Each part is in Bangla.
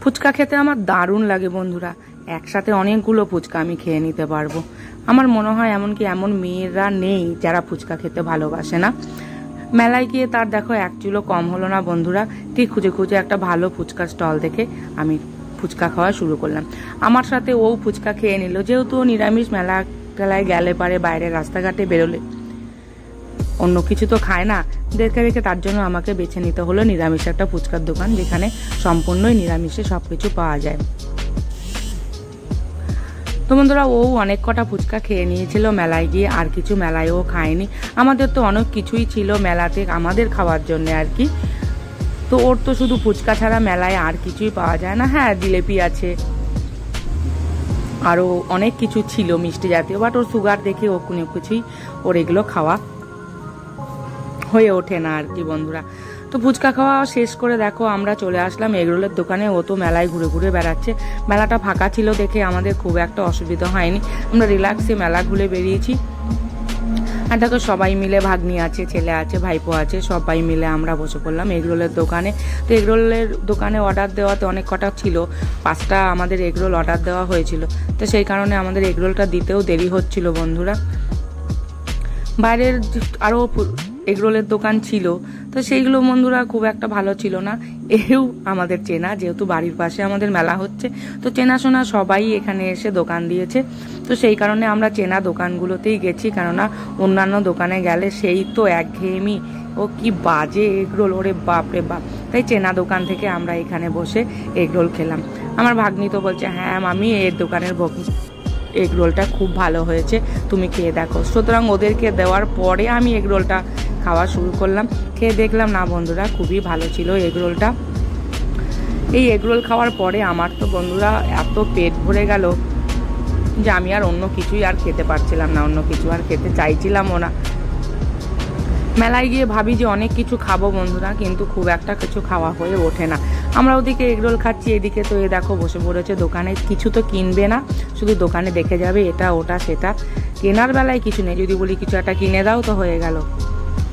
ফুচকা খেতে আমার দারুণ লাগে বন্ধুরা। একসাথে অনেকগুলো ফুচকা আমি খেয়ে নিতে পারবো। আমার মনে হয় এমনকি এমন মেয়েরা নেই যারা ফুচকা খেতে ভালোবাসে না। মেলায় গিয়ে তার দেখো এক চুলো কম হলো না বন্ধুরা। ঠিক খুঁজে খুঁজে একটা ভালো ফুচকার স্টল দেখে আমি ফুচকা খাওয়া শুরু করলাম। আমার সাথে ও ফুচকা খেয়ে নিল, যেহেতু নিরামিষ মেলা টেলায় গেলে পারে বাইরে রাস্তাঘাটে বেরোলে অন্য কিছু তো খায় না, দেখে দেখে তার জন্য আমাকে বেছে নিতে হলো নিরামিষ একটা ফুচকার দোকান, যেখানে সম্পূর্ণই নিরামিষে সবকিছু পাওয়া যায়। তো বন্ধুরা ও অনেক কটা ফুচকা খেয়ে নিয়েছিল মেলায় গিয়ে, আর কিছু মেলায় ও খায়নি। আমাদের তো অনেক কিছুই ছিল মেলাতে আমাদের খাওয়ার জন্য আর কি। তো ওর তো শুধু ফুচকা ছাড়া মেলায় আর কিছুই পাওয়া যায় না। হ্যাঁ, জিলেপি আছে, আরও অনেক কিছু ছিল মিষ্টি জাতীয়, বাট ওর সুগার দেখে ও কোনো কিছুই ওর এগুলো খাওয়া হয়ে ওঠে না আর কি বন্ধুরা। তো ফুচকা খাওয়া শেষ করে দেখো আমরা চলে আসলাম এগরোলের দোকানে। ও তো মেলায় ঘুরে ঘুরে বেড়াচ্ছে। মেলাটা ফাঁকা ছিল দেখে আমাদের খুব একটা অসুবিধা হয়নি, আমরা রিল্যাক্সে মেলা ঘুরে বেরিয়েছি। আর দেখো সবাই মিলে, ভাগ্নি আছে, ছেলে আছে, ভাইপো আছে, সবাই মিলে আমরা বসে পড়লাম এগরোলের দোকানে। তো এগরোলের দোকানে অর্ডার দেওয়াতে অনেক কটা ছিল, 5টা আমাদের এগরোল অর্ডার দেওয়া হয়েছিল। তো সেই কারণে আমাদের এগরোলটা দিতেও দেরি হচ্ছিল বন্ধুরা। বাইরের আরও এগরোলের দোকান ছিল, তো সেইগুলো বন্ধুরা খুব একটা ভালো ছিল না। এও আমাদের চেনা, যেহেতু বাড়ির পাশে আমাদের মেলা হচ্ছে, তো চেনাশোনা সবাই এখানে এসে দোকান দিয়েছে। তো সেই কারণে আমরা চেনা দোকানগুলোতেই গেছি, কেননা অন্যান্য দোকানে গেলে সেই তো একঘেয়েমি, ও কি বাজে এগরোল, ওরে বাপ রে বাপ। তাই চেনা দোকান থেকে আমরা এখানে বসে এগরোল খেলাম। আমার ভাগ্নি তো বলছে, হ্যাঁ মামি এর দোকানের এগরোলটা খুব ভালো হয়েছে, তুমি খেয়ে দেখো। সুতরাং ওদেরকে দেওয়ার পরে আমি এগরোলটা খাওয়া শুরু করলাম। খেয়ে দেখলাম না বন্ধুরা খুবই ভালো ছিল এগরোলটা। এই এগরোল খাওয়ার পরে আমার তো বন্ধুরা এত পেট ভরে গেল যে আমি আর অন্য কিছুই আর খেতে পারছিলাম না, অন্য কিছু আর খেতে চাইছিলামও না। মেলায় গিয়ে ভাবি যে অনেক কিছু খাবো বন্ধুরা, কিন্তু খুব একটা কিছু খাওয়া হয়ে ওঠে না। আমরা ওদিকে এগরোল খাচ্ছি, এদিকে তো এ দেখো বসে পড়েছে দোকানে। কিছু তো কিনবে না, শুধু দোকানে দেখে যাবে এটা ওটা সেটা। কেনার বেলায় কিছু নেই, যদি বলি কিছু একটা কিনে দাও তো হয়ে গেল,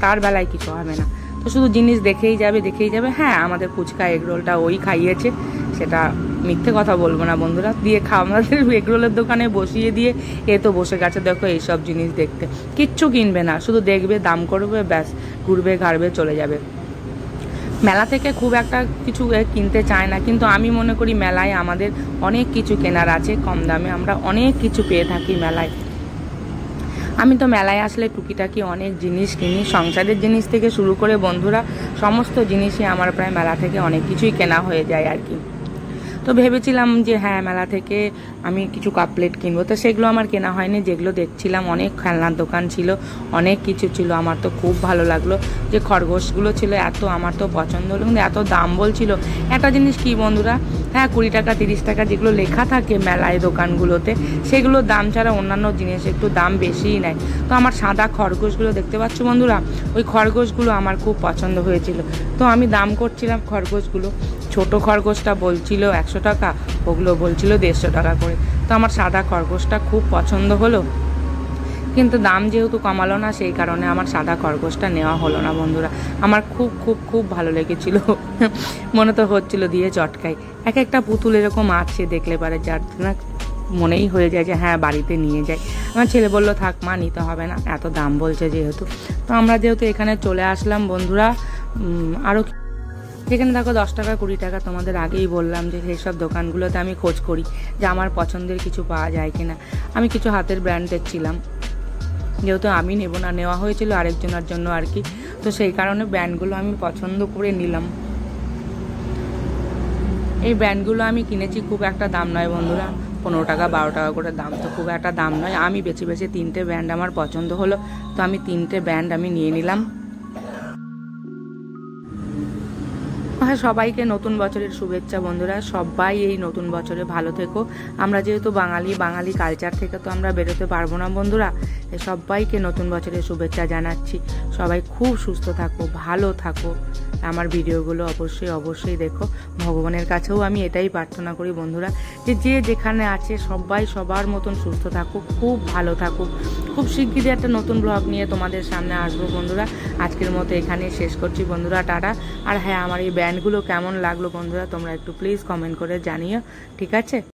তার বেলায় কিছু হবে না। তো শুধু জিনিস দেখেই যাবে দেখেই যাবে। হ্যাঁ, আমাদের ফুচকা এগরোলটা ওই খাইয়েছে, সেটা মিথ্যে কথা বলবো না বন্ধুরা। দিয়ে আমাদের এগরোলের দোকানে বসিয়ে দিয়ে এ তো বসে গেছে দেখো এইসব জিনিস দেখতে। কিচ্ছু কিনবে না, শুধু দেখবে, দাম করবে, ব্যাস ঘুরবে ঘাড়বে চলে যাবে। মেলা থেকে খুব একটা কিছু কিনতে চায় না, কিন্তু আমি মনে করি মেলায় আমাদের অনেক কিছু কেনার আছে, কম দামে আমরা অনেক কিছু পেয়ে থাকি মেলায়। আমি তো মেলায় আসলে টুকিটাকি অনেক জিনিস কিনি, সংসারের জিনিস থেকে শুরু করে বন্ধুরা সমস্ত জিনিসই আমার প্রায় মেলা থেকে অনেক কিছুই কেনা হয়ে যায় আর কি। তো ভেবেছিলাম যে হ্যাঁ মেলা থেকে আমি কিছু কাপ প্লেট কিনবো, তো সেগুলো আমার কেনা হয়নি। যেগুলো দেখছিলাম অনেক খেলনার দোকান ছিল, অনেক কিছু ছিল। আমার তো খুব ভালো লাগলো যে খরগোশগুলো ছিল, এত আমার তো পছন্দ হলো, কিন্তু এত দাম বলছিল। একটা জিনিস কি বন্ধুরা, হ্যাঁ 20 টাকা 30 টাকা যেগুলো লেখা থাকে মেলায় দোকানগুলোতে, সেগুলোর দাম ছাড়া অন্যান্য জিনিস একটু দাম বেশিই নেয়। তো আমার সাদা খরগোশগুলো দেখতে পাচ্ছ বন্ধুরা, ওই খরগোশগুলো আমার খুব পছন্দ হয়েছিল। তো আমি দাম করছিলাম খরগোশগুলো। ছোট খরগোশটা বলছিল 100 টাকা, ওগুলো বলছিল 150 টাকা করে। তো আমার সাদা খরগোশটা খুব পছন্দ হলো, কিন্তু দাম যেহেতু কমালো না, সেই কারণে আমার সাদা খরগোশটা নেওয়া হলো না বন্ধুরা। আমার খুব খুব খুব ভালো লেগেছিল, মনে তো হচ্ছিল দিয়ে চটকাই। এক একটা পুতুল এরকম আছে দেখলে পারে, যার না মনেই হয়ে যায় যে হ্যাঁ বাড়িতে নিয়ে যাই। আমার ছেলে বললো থাক মা, নিতে হবে না, এত দাম বলছে যেহেতু। তো আমরা যেহেতু এখানে চলে আসলাম বন্ধুরা, আরও যেখানে দেখো 10 টাকা 20 টাকা, তোমাদের আগেই বললাম যে সেই সব দোকানগুলোতে আমি খোঁজ করি যে আমার পছন্দের কিছু পাওয়া যায় কিনা। আমি কিছু হাতের ব্র্যান্ডের ছিলাম, যেহেতু আমি নেব না, নেওয়া হয়েছিল আরেকজনের জন্য আর কি। তো সেই কারণে ব্র্যান্ডগুলো আমি পছন্দ করে নিলাম। এই ব্র্যান্ডগুলো আমি কিনেছি, খুব একটা দাম নয় বন্ধুরা, 15 টাকা 12 টাকা করে দাম, তো খুব একটা দাম নয়। আমি বেছে বেছে 3টে ব্র্যান্ড আমার পছন্দ হলো, তো আমি 3টে ব্র্যান্ড আমি নিয়ে নিলাম। হ্যাঁ, সবাইকে নতুন বছরের শুভেচ্ছা বন্ধুরা। সবাই এই নতুন বছরে ভালো থেকো। আমরা যেহেতু বাঙালি কালচার থেকে তো আমরা বেরোতে পারবো না বন্ধুরা, সবাইকে নতুন বছরের শুভেচ্ছা জানাচ্ছি। সবাই খুব সুস্থ থাকো, ভালো থাকো। আমার ভিডিওগুলো অবশ্যই অবশ্যই দেখো। ভগবানের কাছেও আমি এটাই প্রার্থনা করি বন্ধুরা, যে যে যেখানে আছে সবাই সবার মতন সুস্থ থাকুক, খুব ভালো থাকুক। খুব শিগগিরই একটা নতুন ব্লগ নিয়ে তোমাদের সামনে আসবো বন্ধুরা। আজকের মতো এখানেই শেষ করছি বন্ধুরা, টাটা। আর হ্যাঁ, আমার এই ব্যান্ডগুলো কেমন লাগলো বন্ধুরা তোমরা একটু প্লিজ কমেন্ট করে জানিও, ঠিক আছে।